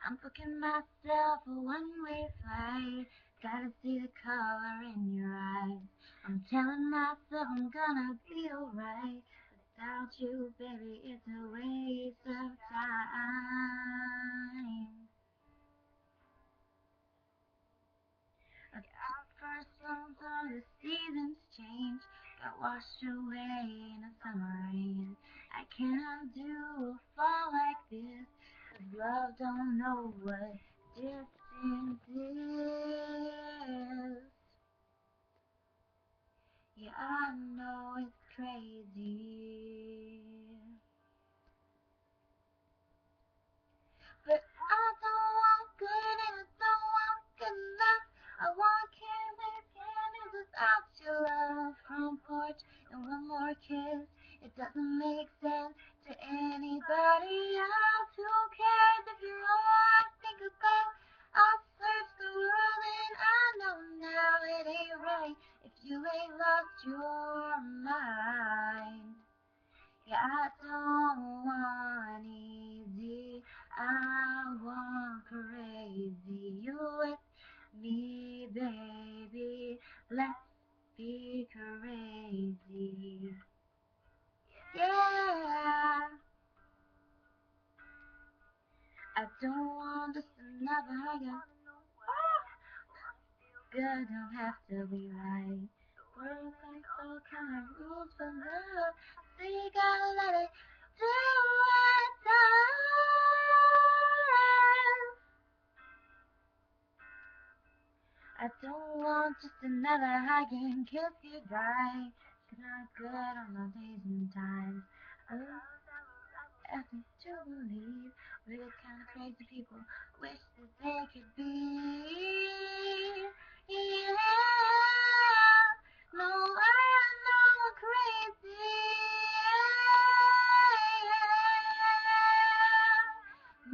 I'm booking myself a one-way flight. Gotta see the color in your eyes. I'm telling myself I'm gonna be alright. Without you, baby, it's a waste of time. First songs of the seasons change. Got washed away in a summer rain. I can't do a fall like this. 'Cause love don't know what distance is. Yeah, I know it's crazy. But I don't want good and I don't want good enough. I want can't live candy without your love. Front porch and one more kiss. It doesn't make sense to anybody else. Who cares if you're all I think about? I'll search the world and I know now it ain't right if you ain't lost your mind. Yeah, I don't want easy, I want crazy. You with me, baby, let's be crazy. Yeah, I don't want just another higher. Good don't have to be right. World makes all kind of rules for love, so you gotta let it do its own. I don't want just another high and kiss you dry. It's not good on the days and times. Asking to believe we're the kind of crazy people wish that they could be. Yeah, no, I know I'm crazy.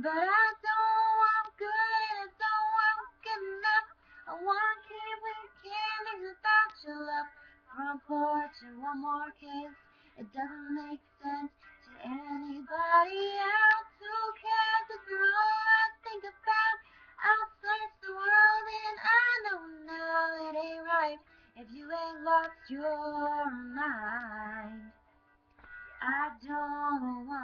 But I don't want good, I don't want good enough. I want keeping candy without your love. Front porch and one more kiss. It doesn't make sense to anybody else. Who cares if you're all I think about? I'll search the world and I know now it ain't right if you ain't lost your mind. I don't want